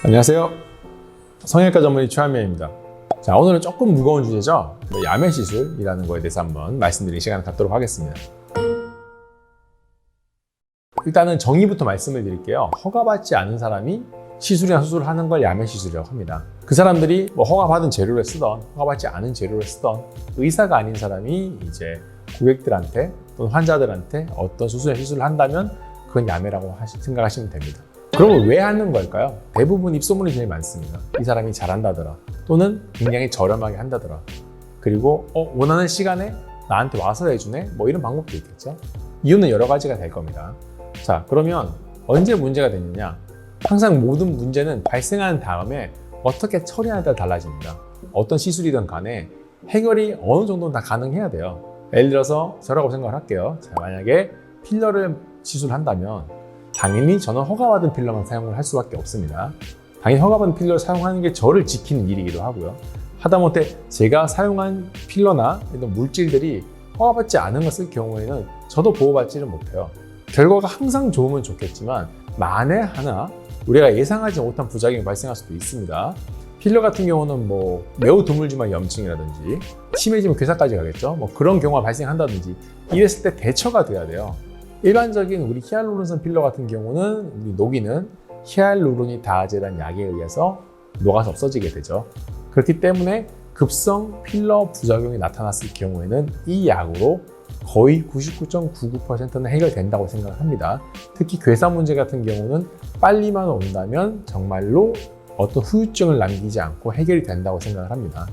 안녕하세요. 성형외과 전문의 최한명입니다. 자, 오늘은 조금 무거운 주제죠. 야매 시술이라는 거에 대해서 한번 말씀드리는 시간을 갖도록 하겠습니다. 일단은 정의부터 말씀을 드릴게요. 허가받지 않은 사람이 시술이나 수술을 하는 걸 야매 시술이라고 합니다. 그 사람들이 허가받은 재료를 쓰던 허가받지 않은 재료를 쓰던 의사가 아닌 사람이 이제 고객들한테 또는 환자들한테 어떤 수술이나 시술을 한다면 그건 야매라고 생각하시면 됩니다. 그러면 왜 하는 걸까요? 대부분 입소문이 제일 많습니다. 이 사람이 잘한다더라, 또는 굉장히 저렴하게 한다더라, 그리고 원하는 시간에 나한테 와서 해주네, 이런 방법도 있겠죠. 이유는 여러 가지가 될 겁니다. 자, 그러면 언제 문제가 되느냐? 항상 모든 문제는 발생한 다음에 어떻게 처리하느냐에 따라 달라집니다. 어떤 시술이든 간에 해결이 어느 정도는 다 가능해야 돼요. 예를 들어서 저라고 생각을 할게요. 자, 만약에 필러를 시술한다면 당연히 저는 허가받은 필러만 사용을 할 수밖에 없습니다. 당연히 허가받은 필러를 사용하는 게 저를 지키는 일이기도 하고요. 하다못해 제가 사용한 필러나 이런 물질들이 허가받지 않은 것을 경우에는 저도 보호받지를 못해요. 결과가 항상 좋으면 좋겠지만 만에 하나 우리가 예상하지 못한 부작용이 발생할 수도 있습니다. 필러 같은 경우는 매우 드물지만 염증이라든지 심해지면 괴사까지 가겠죠. 그런 경우가 발생한다든지 이랬을 때 대처가 돼야 돼요. 일반적인 우리 히알루론산 필러 같은 경우는 우리 녹이는 히알루로니 다아제라는 약에 의해서 녹아서 없어지게 되죠. 그렇기 때문에 급성 필러 부작용이 나타났을 경우에는 이 약으로 거의 99.99%는 해결된다고 생각합니다. 특히 괴사 문제 같은 경우는 빨리만 온다면 정말로 어떤 후유증을 남기지 않고 해결이 된다고 생각을 합니다.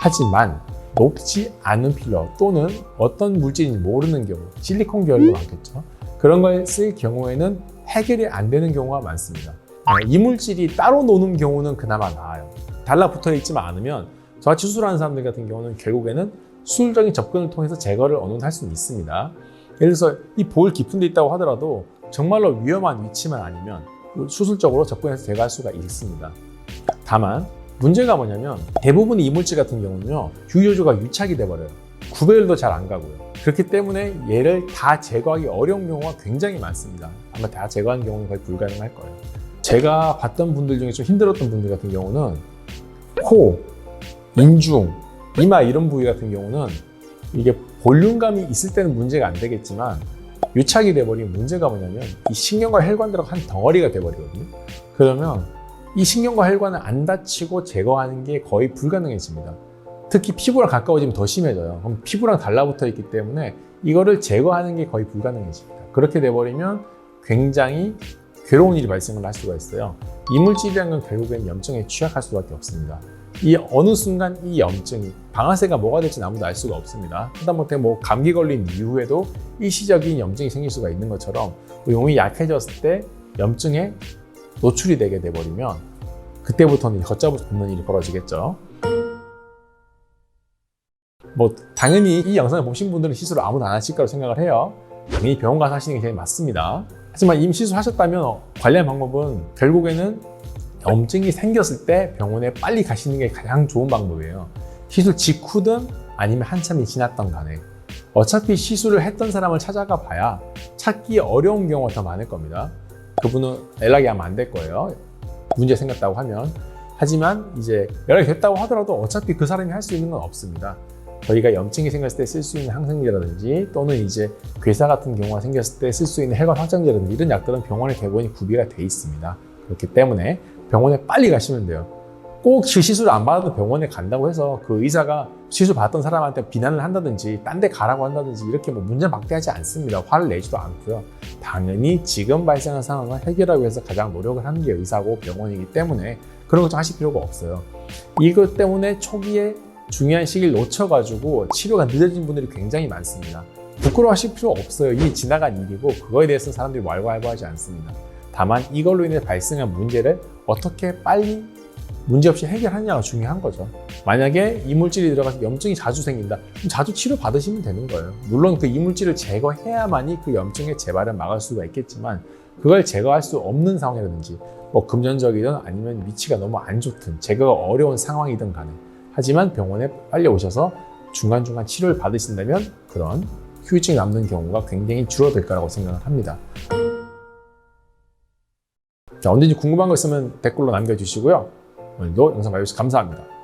하지만 녹지 않은 필러 또는 어떤 물질인지 모르는 경우, 실리콘 계열도 많겠죠. 그런 걸 쓸 경우에는 해결이 안 되는 경우가 많습니다. 이물질이 따로 노는 경우는 그나마 나아요. 달라붙어 있지만 않으면 저같이 수술하는 사람들 같은 경우는 결국에는 수술적인 접근을 통해서 제거를 어느 정도 할 수는 있습니다. 예를 들어서 이 볼 깊은 데 있다고 하더라도 정말로 위험한 위치만 아니면 수술적으로 접근해서 제거할 수가 있습니다. 다만 문제가 뭐냐면 대부분의 이물질 같은 경우는요, 유효조가 유착이 돼버려요. 구별도 잘 안 가고요. 그렇기 때문에 얘를 다 제거하기 어려운 경우가 굉장히 많습니다. 아마 다 제거하는 경우는 거의 불가능할 거예요. 제가 봤던 분들 중에 좀 힘들었던 분들 같은 경우는 코, 인중, 이마 이런 부위 같은 경우는 이게 볼륨감이 있을 때는 문제가 안 되겠지만 유착이 돼버리면 문제가 뭐냐면 이 신경과 혈관 들어가 한 덩어리가 돼버리거든요. 그러면 이 신경과 혈관을 안 다치고 제거하는 게 거의 불가능해집니다. 특히 피부랑 가까워지면 더 심해져요. 그럼 피부랑 달라붙어 있기 때문에 이거를 제거하는 게 거의 불가능해집니다. 그렇게 돼버리면 굉장히 괴로운 일이 발생을 할 수가 있어요. 이물질이라는 건 결국엔 염증에 취약할 수밖에 없습니다. 이 어느 순간 이 염증이 방아쇠가 뭐가 될지는 아무도 알 수가 없습니다. 하다못해 감기 걸린 이후에도 일시적인 염증이 생길 수가 있는 것처럼 몸이 약해졌을 때 염증에 노출이 되게 돼버리면 그때부터는 걷잡을 수 없는 일이 벌어지겠죠. 당연히 이 영상을 보신 분들은 시술을 아무도 안 하실 거라고 생각을 해요. 당연히 병원 가서 하시는 게 제일 맞습니다. 하지만 이미 시술하셨다면 관련 방법은 결국에는 염증이 생겼을 때 병원에 빨리 가시는 게 가장 좋은 방법이에요. 시술 직후든 아니면 한참이 지났던 간에 어차피 시술을 했던 사람을 찾아가 봐야 찾기 어려운 경우가 더 많을 겁니다. 그분은 연락이 하면 안 될 거예요. 문제 생겼다고 하면. 하지만 이제 연락이 됐다고 하더라도 어차피 그 사람이 할 수 있는 건 없습니다. 저희가 염증이 생겼을 때 쓸 수 있는 항생제라든지 또는 이제 괴사 같은 경우가 생겼을 때 쓸 수 있는 혈관 확장제라든지 이런 약들은 병원에 대부분이 구비가 돼 있습니다. 그렇기 때문에 병원에 빨리 가시면 돼요. 꼭 시술을 안 받아도 병원에 간다고 해서 그 의사가 시술 받았던 사람한테 비난을 한다든지 딴 데 가라고 한다든지 이렇게 문제막대하지 않습니다. 화를 내지도 않고요. 당연히 지금 발생한 상황을 해결하기 위해서 가장 노력을 하는 게 의사고 병원이기 때문에 그런 것 좀 하실 필요가 없어요. 이것 때문에 초기에 중요한 시기를 놓쳐가지고 치료가 늦어진 분들이 굉장히 많습니다. 부끄러워하실 필요 없어요. 이미 지나간 일이고 그거에 대해서 사람들이 왈가왈부하지 않습니다. 다만 이걸로 인해 발생한 문제를 어떻게 빨리 문제없이 해결하느냐가 중요한 거죠. 만약에 이물질이 들어가서 염증이 자주 생긴다, 그럼 자주 치료받으시면 되는 거예요. 물론 그 이물질을 제거해야만이 그 염증의 재발을 막을 수가 있겠지만 그걸 제거할 수 없는 상황이라든지 금전적이든 아니면 위치가 너무 안 좋든 제거가 어려운 상황이든 간에 하지만 병원에 빨리 오셔서 중간중간 치료를 받으신다면 그런 후유증이 남는 경우가 굉장히 줄어들 거라고 생각을 합니다. 자, 언제든지 궁금한 거 있으면 댓글로 남겨주시고요. 오늘도 영상 봐주셔서 감사합니다.